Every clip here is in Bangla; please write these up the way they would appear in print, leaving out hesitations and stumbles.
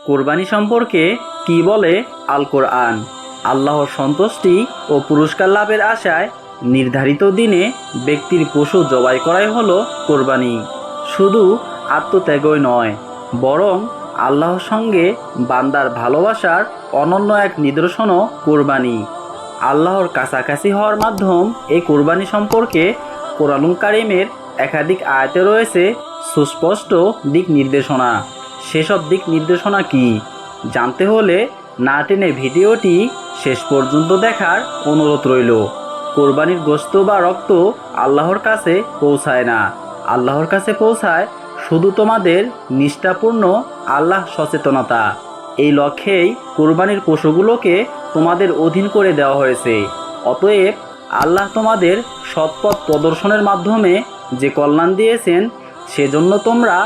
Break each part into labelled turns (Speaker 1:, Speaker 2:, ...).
Speaker 1: কোরবানি সম্পর্কে কি বলে আল কোরআন? আল্লাহর সন্তুষ্টি ও পুরস্কার লাভের আশায় নির্ধারিত দিনে ব্যক্তির পশু জবাই করাই হলো কোরবানি। শুধু আত্মত্যাগই নয়, বরং আল্লাহর সঙ্গে বান্দার ভালোবাসার অনন্য এক নিদর্শনও কোরবানি। আল্লাহর কাছাকাছি হওয়ার মাধ্যম এই কোরবানি সম্পর্কে কোরআনুল কারীমের একাধিক আয়াতে রয়েছে সুস্পষ্ট দিক নির্দেশনা। সেসব দিক নির্দেশনা কি জানতে হলে না টেনে ভিডিওটি শেষ পর্যন্ত দেখার অনুরোধ রইল। কোরবানির গোশত বা রক্ত আল্লাহর কাছে পৌঁছায় না, আল্লাহর কাছে পৌঁছায় শুধু তোমাদের নিষ্ঠাপূর্ণ আল্লাহ সচেতনতা। এই লক্ষ্যেই কোরবানির পশুগুলোকে তোমাদের অধীন করে দেওয়া হয়েছে। অতএব আল্লাহ তোমাদের সৎপথ প্রদর্শনের মাধ্যমে যে কল্যাণ দিয়েছেন, সেজন্য তোমরা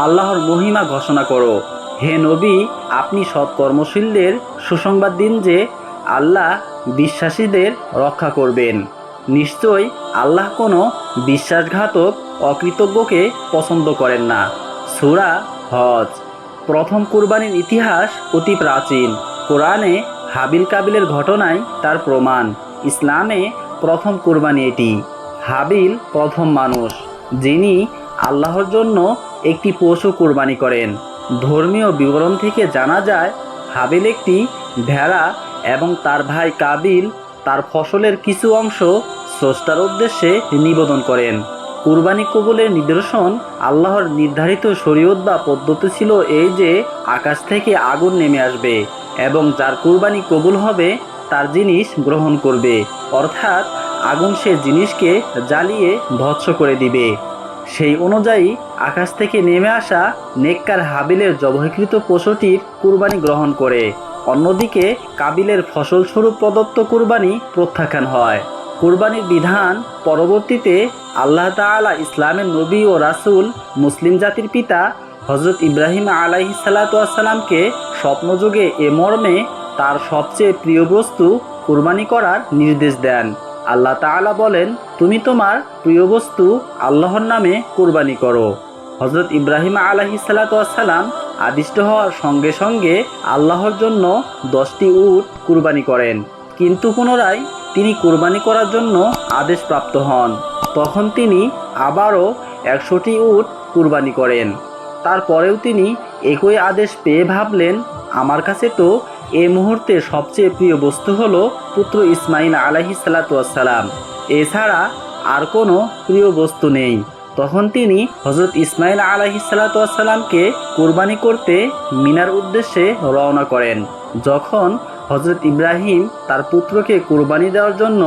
Speaker 1: আল্লাহর মহিমা ঘোষণা করো। হে নবী, আপনি সৎকর্মশীলদের সুসংবাদ দিন যে আল্লাহ বিশ্বাসীদের রক্ষা করবেন। নিশ্চয়ই আল্লাহ কোনো বিশ্বাসঘাতক অকৃতজ্ঞকে পছন্দ করেন না। সূরা হজ। প্রথম কুরবানির ইতিহাস অতি প্রাচীন। কোরআনে হাবিল কাবিলের ঘটনাই তার প্রমাণ। ইসলামে প্রথম কুরবানি এটি। হাবিল প্রথম মানুষ যিনি আল্লাহর জন্য একটি পশু কুরবানি করেন। ধর্মীয় বিবরণ থেকে জানা যায়, হাবিল একটি ভেড়া এবং তার ভাই কাবিল তার ফসলের কিছু অংশ স্রষ্টার উদ্দেশ্যে নিবেদন করেন। কুরবানি কবুলের নিদর্শন আল্লাহর নির্ধারিত শরীয়ত বা পদ্ধতি ছিল এই যে আকাশ থেকে আগুন নেমে আসবে এবং যার কুরবানি কবুল হবে তার জিনিস গ্রহণ করবে, অর্থাৎ আগুন সে জিনিসকে জ্বালিয়ে ধ্বংস করে দিবে। সেই অনুযায়ী আকাশ থেকে নেমে আসা নেককার হাবিলের জবাইকৃত পশুটির কুরবানি গ্রহণ করে। অন্যদিকে কাবিলের ফসলস্বরূপ প্রদত্ত কুরবানি প্রত্যাখ্যান হয়। কুরবানির বিধান পরবর্তীতে আল্লাহ তাআলা ইসলামের নবী ও রাসূল মুসলিম জাতির পিতা হযরত ইব্রাহিম আলাইহিস সালাতু ওয়াস সালামকে স্বপ্নযোগে এ মর্মে তার সবচেয়ে প্রিয় বস্তু কুরবানি করার নির্দেশ দেন। আল্লাহ তাআলা বলেন, তুমি তোমার প্রিয় বস্তু আল্লাহর নামে কুরবানি করো। হযরত ইব্রাহিম আলাইহিস সালাতু ওয়াস সালাম আদিষ্ট হওয়ার সঙ্গে সঙ্গে আল্লাহর জন্য 10টি উট কুরবানি করেন, কিন্তু পুনরায় তিনি কুরবানি করার জন্য আদেশপ্রাপ্ত হন। তখন তিনি আবারও 100টি উট কুরবানি করেন। তারপরেও তিনি একই আদেশ পেয়ে ভাবলেন, আমার কাছে তো এই মুহূর্তে সবচেয়ে প্রিয় বস্তু হলো পুত্র ইসমাইল আলাইহিস সালাতু ওয়াস সালাম, এছাড়া আর কোনো প্রিয় বস্তু নেই। তখন তিনি হযরত ইসমাইল আলাইহিস সালাতু ওয়াস সালামকে কুরবানি করতে মিনার উদ্দেশ্যে রওনা করেন। যখন হযরত ইব্রাহিম তার পুত্রকে কুরবানি দেওয়ার জন্য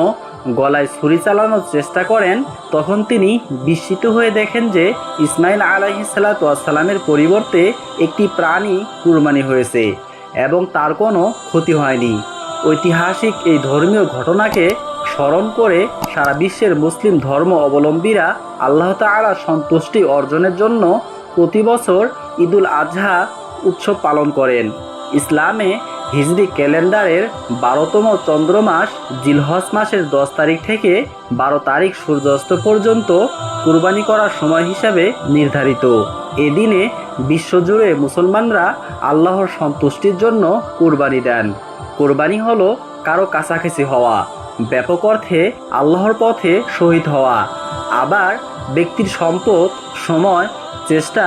Speaker 1: গলায় ছুরি চালানোর চেষ্টা করেন, তখন তিনি বিস্মিত হয়ে দেখেন যে ইসমাইল আলাইহিস সালাতু ওয়াস সালামের পরিবর্তে একটি প্রাণী কুরবানি হয়েছে এবং তার কোনো ক্ষতি হয়নি। ঐতিহাসিক এই ধর্মীয় ঘটনাকে স্মরণ করে সারা বিশ্বের মুসলিম ধর্ম অবলম্বীরা আল্লাহ তাআলার সন্তুষ্টি অর্জনের জন্য প্রতি বছর ঈদুল আজহা উৎসব পালন করেন। ইসলামে হিজরি ক্যালেন্ডারের 12তম চন্দ্রমাস জিলহজ মাসের 10 তারিখ থেকে 12 তারিখ সূর্যাস্ত পর্যন্ত কুরবানি করার সময় হিসাবে নির্ধারিত। এদিনে বিশ্বজুড়ে মুসলমানরা আল্লাহর সন্তুষ্টির জন্য কুরবানি দেন। কুরবানি হলো কারো কাছাকাছি হওয়া, ব্যাপক অর্থে আল্লাহর পথে শহীদ হওয়া। আবার ব্যক্তির সম্পদ, সময়, চেষ্টা,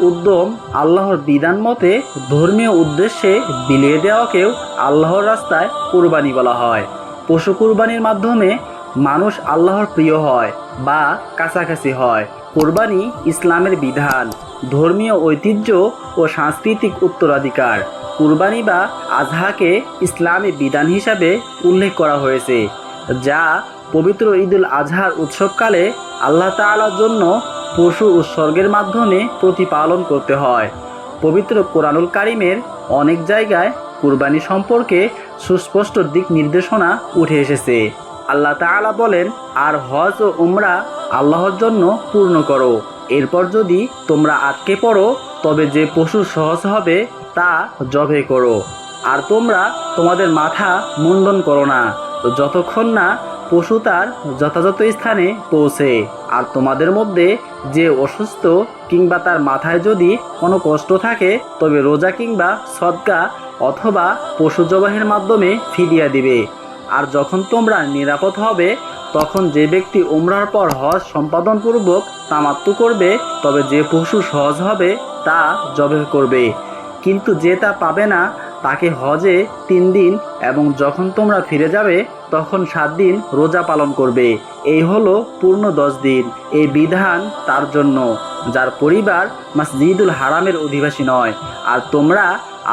Speaker 1: উদ্যম আল্লাহর বিধান মতে ধর্মীয় উদ্দেশ্যে বিলিয়ে দেওয়াকেও আল্লাহর রাস্তায় কুরবানি বলা হয়। পশু কুরবানির মাধ্যমে মানুষ আল্লাহর প্রিয় হয় বা কাছাকাছি হয়। কুরবানি ইসলামের বিধান, ধর্মীয় ঐতিহ্য ও সাংস্কৃতিক উত্তরাধিকার। কুরবানি বা আজহাকে ইসলামী বিধান হিসাবে উল্লেখ করা হয়েছে, যা পবিত্র ঈদুল আজহার উৎসবকালে আল্লাহ তাআলার জন্য পশু উৎসর্গের মাধ্যমে প্রতিপালন করতে হয়। পবিত্র কোরআনুল কারীমের অনেক জায়গায় কুরবানি সম্পর্কে সুস্পষ্ট দিক নির্দেশনা উঠে এসেছে। আল্লাহ তাআলা বলেন, আর হজ ও উমরা আল্লাহর জন্য পূর্ণ করো। এরপর যদি তোমরা আটকে পড়ো, তবে যে পশু সহজ হবে তা জবে করো। আর তোমরা তোমাদের মাথা মুন্ডন করো না, যতক্ষণ না পশু তার যথাযথ স্থানে পৌঁছে। আর তোমাদের মধ্যে যে অসুস্থ কিংবা তার মাথায় যদি কোনো কষ্ট থাকে তবে রোজা কিংবা সদকা অথবা পশু জবাহের মাধ্যমে ফিদিয়া দিবে। আর যখন তোমরা নিরাপদ হবে তখন যে ব্যক্তি উমরার পর হজ সম্পাদনপূর্বক তামাত্তু করবে তবে যে পশু সহজ হবে তা জবাহ করবে। কিন্তু যে তা পাবে না তাকে হজে 3 দিন এবং যখন তোমরা ফিরে যাবে তখন 7 দিন রোজা পালন করবে। এই হলো পূর্ণ 10 দিন। এই বিধান তার জন্য যার পরিবার মসজিদুল হারামের অধিবাসী নয়। আর তোমরা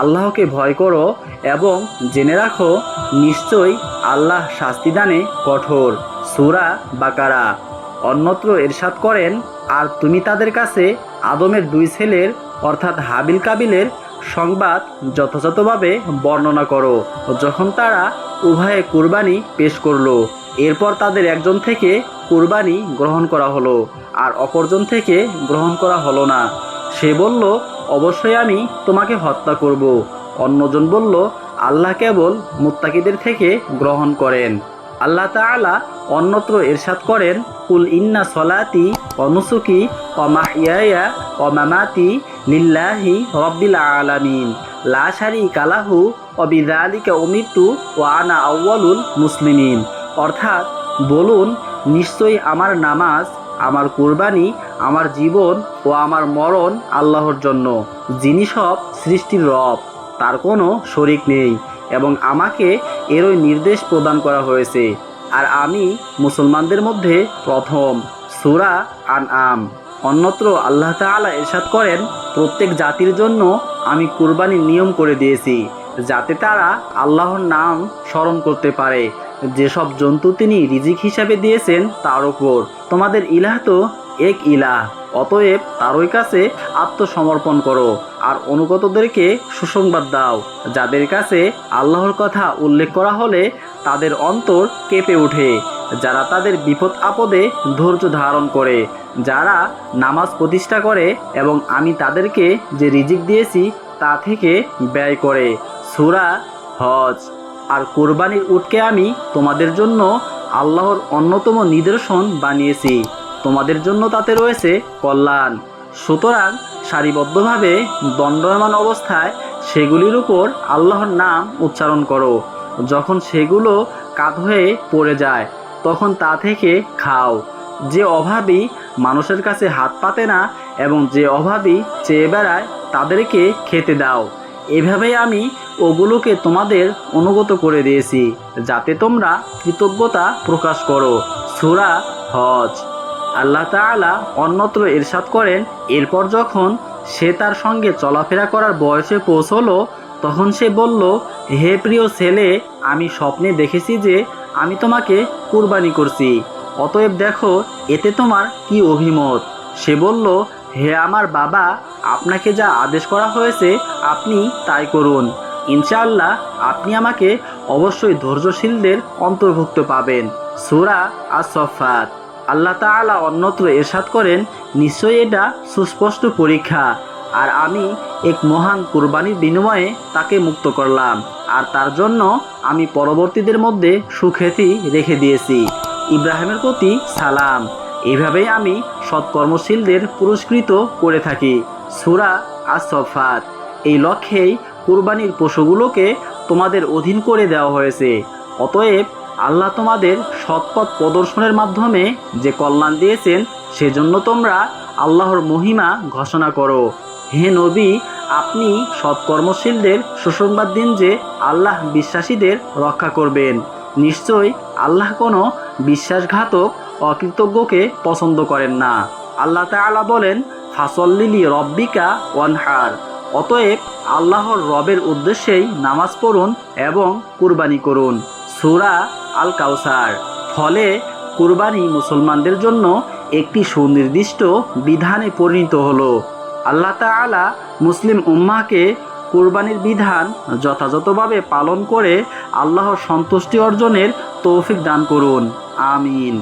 Speaker 1: আল্লাহকে ভয় করো এবং জেনে রাখো নিশ্চয়ই আল্লাহ শাস্তিদানে কঠোর। সূরা বাকারা। অন্যত্র ইরশাদ করেন, আর তুমি তাদের কাছে আদমের 2 ছেলের অর্থাৎ হাবিল কাবিলের সংবাদ যথাযথভাবে বর্ণনা করো যখন তারা উভয়ে কুরবানি পেশ করলো। এরপর তাদের একজন থেকে কুরবানি গ্রহণ করা হলো আর অপরজন থেকে গ্রহণ করা হলো না। সে বলল, অবশ্যই আমি তোমাকে হত্যা করব। অন্যজন বলল, আল্লাহ কেবল মুত্তাকিদের থেকে গ্রহণ করেন। আল্লাহ তাআলা অন্যত্র ইরশাদ করেন, কুল ইন্না সলাতি ওয়া নুসুকি ওয়া মাহইয়ায়া ওয়া মামাতি লিল্লাহি রাব্বিল আলামিন লা শারীকা লাহু ওয়া বিযালিকা উমিরতু ওয়া আনা আউয়ালুল মুসলিমিন। অর্থাৎ বলুন, নিশ্চয়ই আমার নামাজ, আমার কুরবানি, আমার জীবন ও আমার মরণ আল্লাহর জন্য, যিনি সব সৃষ্টির রব, তার কোনো শরিক নেই এবং আমাকে এরই নির্দেশ প্রদান করা হয়েছে। আর আমি মুসলমানদের মধ্যে প্রথম। সূরা আনআম। অন্যত্র আল্লাহ তাআলা ইরশাদ করেন, প্রত্যেক জাতির জন্য আমি কুরবানির নিয়ম করে দিয়েছি যাতে তারা আল্লাহর নাম স্মরণ করতে পারে। যেসব জন্তু তিনি রিজিক হিসাবে দিয়েছেন তার উপর। তোমাদের ইলাহ তো এক ইলাহ, অতএব তারই কাছে আত্মসমর্পণ করো আর অনুগতদেরকে সুসংবাদ দাও যাদের কাছে আল্লাহর কথা উল্লেখ করা হলে তাদের অন্তর কেঁপে ওঠে, যারা তাদের বিপদ আপদে ধৈর্য ধারণ করে, যারা নামাজ প্রতিষ্ঠা করে এবং আমি তাদেরকে যে রিজিক দিয়েছি তা থেকে ব্যয় করে। সূরা হজ। আর কুরবানির উটকে আমি তোমাদের জন্য আল্লাহর অন্যতম নিদর্শন বানিয়েছি, তোমাদের জন্য তাতে রয়েছে কল্যাণ। সুতরাং সারিবদ্ধভাবে দণ্ডায়মান অবস্থায় সেগুলির উপর আল্লাহর নাম উচ্চারণ করো। যখন সেগুলো কাত হয়ে পড়ে যায় তখন তা থেকে খাও। যে অভাবী মানুষের কাছে হাত পাতে না এবং যে অভাবী চেয়ে বেড়ায় তাদেরকে খেতে দাও। এভাবেই আমি ওগুলোকে তোমাদের অনুগত করে দিয়েছি যাতে তোমরা কৃতজ্ঞতা প্রকাশ করো। সূরা হজ। আল্লাহ তাআলা অন্যত্র ইরশাদ করেন, এরপর যখন সে তার সঙ্গে চলাফেরা করার বয়সে পৌঁছলো তখন সে বলল, হে প্রিয় ছেলে, আমি স্বপ্নে দেখেছি যে আমি তোমাকে কুরবানি করছি, অতএব দেখো এতে তোমার কি অভিমত। সে বলল, হে আমার বাবা, আপনাকে যা আদেশ করা হয়েছে আপনি তাই করুন। ইনশাআল্লাহ আপনি আমাকে অবশ্যই ধৈর্যশীলদের অন্তর্ভুক্ত পাবেন। সূরা আস-সাফফাত। আল্লাহ তাআলা অন্যত্র ইরশাদ করেন, নিশ্চয়ই এটা সুস্পষ্ট পরীক্ষা আর আমি এক মহান কুরবানির বিনিময়ে তাকে মুক্ত করলাম আর তার জন্য আমি পরবর্তীদের মধ্যে সুখ্যাতি রেখে দিয়েছি। ইব্রাহিমের প্রতি সালাম। এভাবেই আমি সৎকর্মশীলদের পুরস্কৃত করে থাকি। সূরা আস-সাফফাত। এই লক্ষ্যেই কুরবানির পশুগুলোকে তোমাদের অধীন করে দেওয়া হয়েছে। অতএব আল্লাহ তোমাদের সৎপথ প্রদর্শনের মাধ্যমে যে কল্যাণ দিয়েছেন সেজন্য তোমরা আল্লাহর মহিমা ঘোষণা করো। হে নবী, আপনি সৎকর্মশীলদের সুসংবাদ দিন যে আল্লাহ বিশ্বাসীদের রক্ষা করবেন। নিশ্চয়ই আল্লাহ কোনো বিশ্বাসঘাতক অকৃতজ্ঞকে পছন্দ করেন না। আল্লাহ তাআলা বলেন, ফাসল্লি রব্বিকা ওয়ানহার। অতএব আল্লাহর রবের উদ্দেশ্যেই নামাজ পড়ুন এবং কুরবানি করুন। সূরা আল কাউসার। ফলে কুরবানি মুসলমানদের জন্য একটি সুনির্দিষ্ট বিধানে পরিণত হলো। আল্লাহ তাআলা মুসলিম উম্মাহকে কুরবানির বিধান যথাযথভাবে পালন করে আল্লাহর সন্তুষ্টি অর্জনের তৌফিক দান করুন। আমিন।